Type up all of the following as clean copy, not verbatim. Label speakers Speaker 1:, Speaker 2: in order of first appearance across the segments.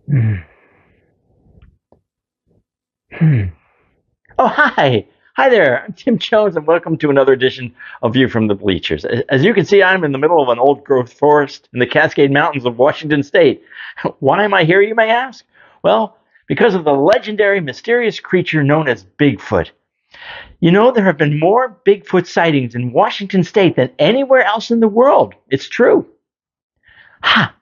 Speaker 1: Hmm. Hmm. Oh, hi. Hi there. I'm Tim Jones, and welcome to another edition of View from the Bleachers. As you can see, I'm in the middle of an old growth forest in the Cascade Mountains of Washington State. Why am I here, you may ask? Well, because of the legendary, mysterious creature known as Bigfoot. You know, there have been more Bigfoot sightings in Washington State than anywhere else in the world. It's true. Ha!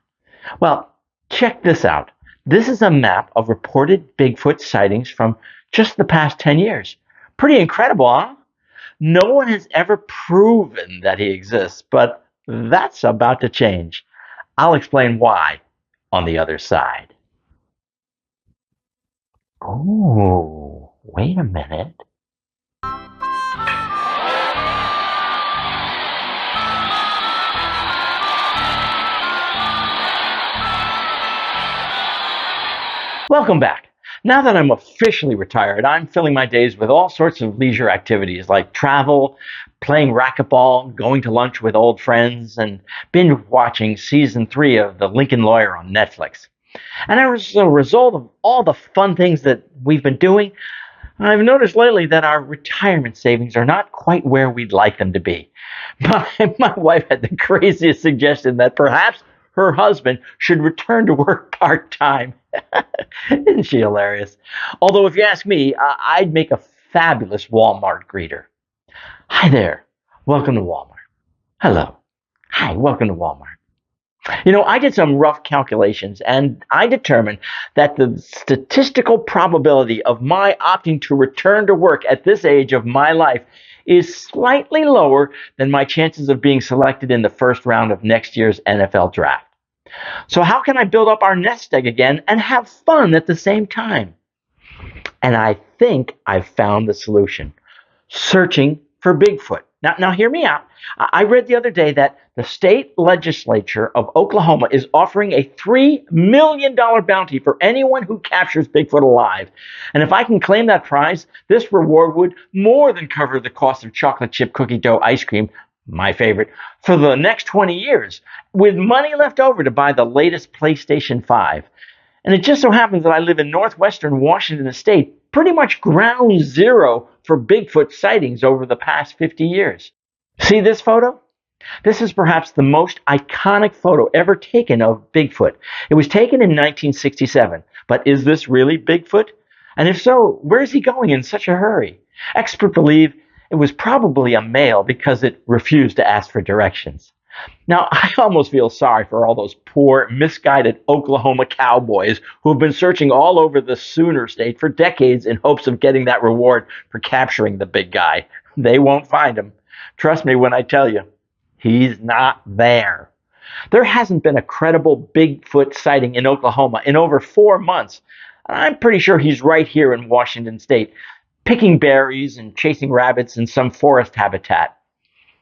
Speaker 1: Well, check this out. This is a map of reported Bigfoot sightings from just the past 10 years. Pretty incredible, huh? No one has ever proven that he exists, but that's about to change. I'll explain why on the other side. Oh, wait a minute. Welcome back. Now that I'm officially retired, I'm filling my days with all sorts of leisure activities like travel, playing racquetball, going to lunch with old friends, and binge watching season 3 of The Lincoln Lawyer on Netflix. And as a result of all the fun things that we've been doing, I've noticed lately that our retirement savings are not quite where we'd like them to be. My wife had the craziest suggestion that perhaps her husband should return to work part time. Isn't she hilarious? Although, if you ask me, I'd make a fabulous Walmart greeter. Hi there. Welcome to Walmart. Hello. Hi, welcome to Walmart. You know, I did some rough calculations and I determined that the statistical probability of my opting to return to work at this age of my life is slightly lower than my chances of being selected in the first round of next year's NFL draft. So, how can I build up our nest egg again and have fun at the same time? And I think I've found the solution: searching for Bigfoot. Now, hear me out. I read the other day that the state legislature of Oklahoma is offering a $3 million bounty for anyone who captures Bigfoot alive. And if I can claim that prize, this reward would more than cover the cost of chocolate chip cookie dough ice cream, my favorite, for the next 20 years, with money left over to buy the latest PlayStation 5. And it just so happens that I live in northwestern Washington state, pretty much ground zero for Bigfoot sightings over the past 50 years. See this photo? This is perhaps the most iconic photo ever taken of Bigfoot. It was taken in 1967, but is this really Bigfoot? And if so, where is he going in such a hurry? Experts believe it was probably a male because it refused to ask for directions. Now, I almost feel sorry for all those poor, misguided Oklahoma cowboys who have been searching all over the Sooner State for decades in hopes of getting that reward for capturing the big guy. They won't find him. Trust me when I tell you, he's not there. There hasn't been a credible Bigfoot sighting in Oklahoma in over 4 months. I'm pretty sure he's right here in Washington State, picking berries and chasing rabbits in some forest habitat.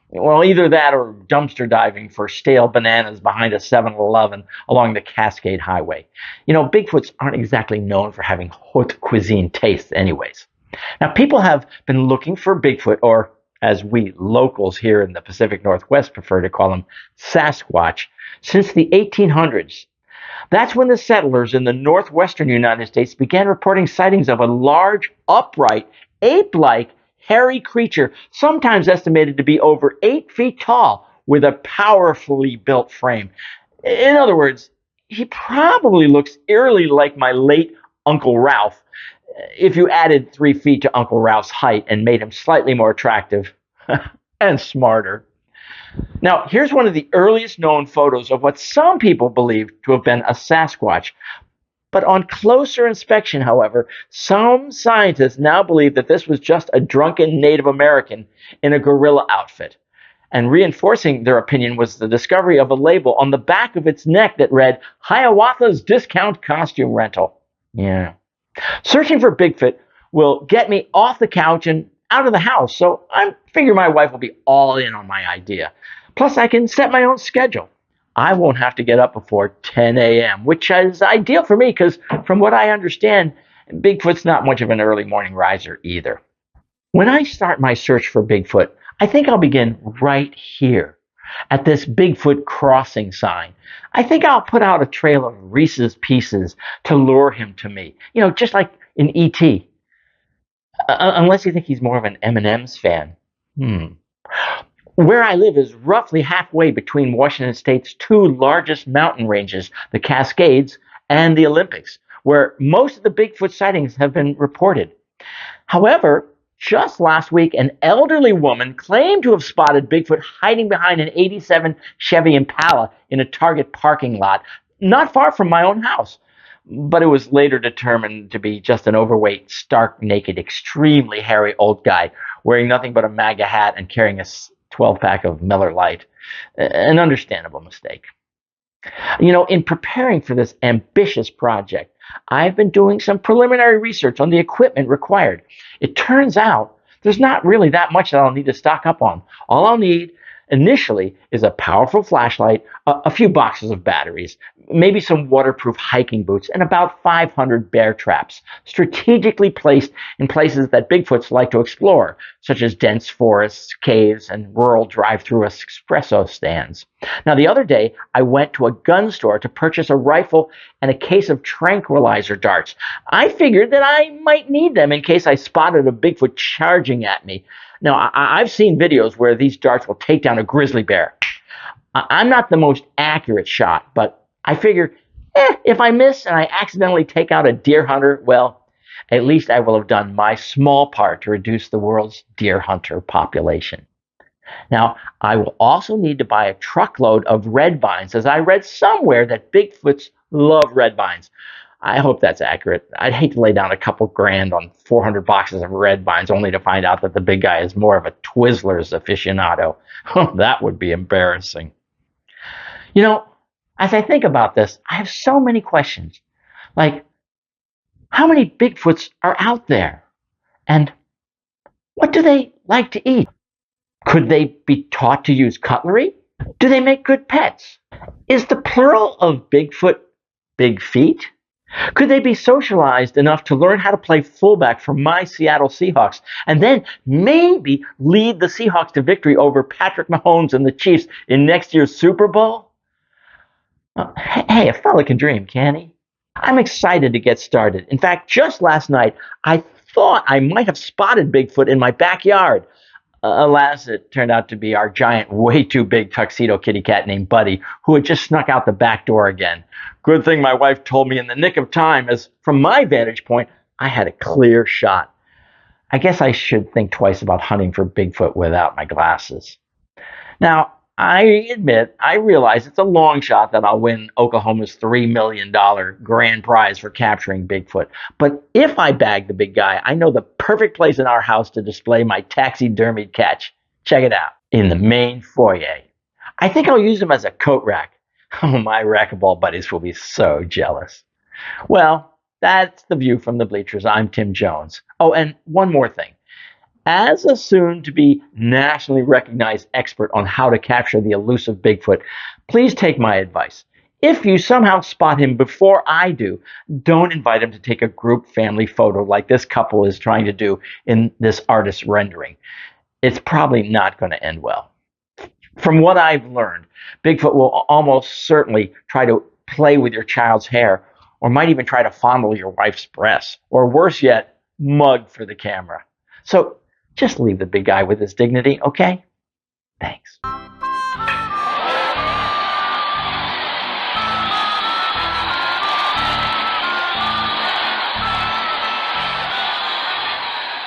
Speaker 1: Well, either that or dumpster diving for stale bananas behind a 7-Eleven along the Cascade Highway. You know, Bigfoots aren't exactly known for having haute cuisine tastes anyways. Now, people have been looking for Bigfoot, or as we locals here in the Pacific Northwest prefer to call him, Sasquatch, since the 1800s. That's when the settlers in the northwestern United States began reporting sightings of a large, upright, ape-like hairy creature, sometimes estimated to be over 8 feet tall, with a powerfully built frame. In other words, he probably looks eerily like my late Uncle Ralph if you added 3 feet to Uncle Ralph's height and made him slightly more attractive and smarter. Now, here's one of the earliest known photos of what some people believe to have been a Sasquatch. But on closer inspection, however, some scientists now believe that this was just a drunken Native American in a gorilla outfit. And reinforcing their opinion was the discovery of a label on the back of its neck that read, Hiawatha's Discount Costume Rental. Yeah. Searching for Bigfoot will get me off the couch and out of the house, so I figure my wife will be all in on my idea. Plus, I can set my own schedule. I won't have to get up before 10 a.m., which is ideal for me because, from what I understand, Bigfoot's not much of an early morning riser either. When I start my search for Bigfoot, I think I'll begin right here at this Bigfoot crossing sign. I think I'll put out a trail of Reese's Pieces to lure him to me. Just like in E.T. Unless you think he's more of an M&M's fan. Hmm. Where I live is roughly halfway between Washington State's two largest mountain ranges, the Cascades and the Olympics, where most of the Bigfoot sightings have been reported. However, just last week, an elderly woman claimed to have spotted Bigfoot hiding behind an '87 Chevy Impala in a Target parking lot, not far from my own house. But it was later determined to be just an overweight, stark naked, extremely hairy old guy wearing nothing but a MAGA hat and carrying a 12-pack of Miller Lite. An understandable mistake. In preparing for this ambitious project, I've been doing some preliminary research on the equipment required. It turns out there's not really that much that I'll need to stock up on. All I'll need initially is a powerful flashlight, a few boxes of batteries, maybe some waterproof hiking boots, and about 500 bear traps, strategically placed in places that Bigfoots like to explore, such as dense forests, caves, and rural drive-through espresso stands. Now, the other day, I went to a gun store to purchase a rifle and a case of tranquilizer darts. I figured that I might need them in case I spotted a Bigfoot charging at me. Now, I've seen videos where these darts will take down a grizzly bear. I'm not the most accurate shot, but I figure, if I miss and I accidentally take out a deer hunter, well, at least I will have done my small part to reduce the world's deer hunter population. Now, I will also need to buy a truckload of red vines, as I read somewhere that Bigfoots love red vines. I hope that's accurate. I'd hate to lay down a couple grand on 400 boxes of red vines only to find out that the big guy is more of a Twizzlers aficionado. That would be embarrassing. As I think about this, I have so many questions. Like, how many Bigfoots are out there? And what do they like to eat? Could they be taught to use cutlery? Do they make good pets? Is the plural of Bigfoot big feet? Could they be socialized enough to learn how to play fullback for my Seattle Seahawks and then maybe lead the Seahawks to victory over Patrick Mahomes and the Chiefs in next year's Super Bowl? Hey, a fella can dream, can't he? I'm excited to get started. In fact, just last night, I thought I might have spotted Bigfoot in my backyard. Alas, it turned out to be our giant, way too big tuxedo kitty cat named Buddy, who had just snuck out the back door again. Good thing my wife told me in the nick of time, as from my vantage point, I had a clear shot. I guess I should think twice about hunting for Bigfoot without my glasses. Now, I admit, I realize it's a long shot that I'll win Oklahoma's $3 million grand prize for capturing Bigfoot. But if I bag the big guy, I know the perfect place in our house to display my taxidermied catch. Check it out. In the main foyer. I think I'll use him as a coat rack. Oh, my racquetball buddies will be so jealous. Well, that's the view from the bleachers. I'm Tim Jones. Oh, and one more thing. As a soon-to-be nationally recognized expert on how to capture the elusive Bigfoot, please take my advice. If you somehow spot him before I do, don't invite him to take a group family photo like this couple is trying to do in this artist's rendering. It's probably not going to end well. From what I've learned, Bigfoot will almost certainly try to play with your child's hair, or might even try to fondle your wife's breasts, or worse yet, mug for the camera. So just leave the big guy with his dignity, okay? Thanks.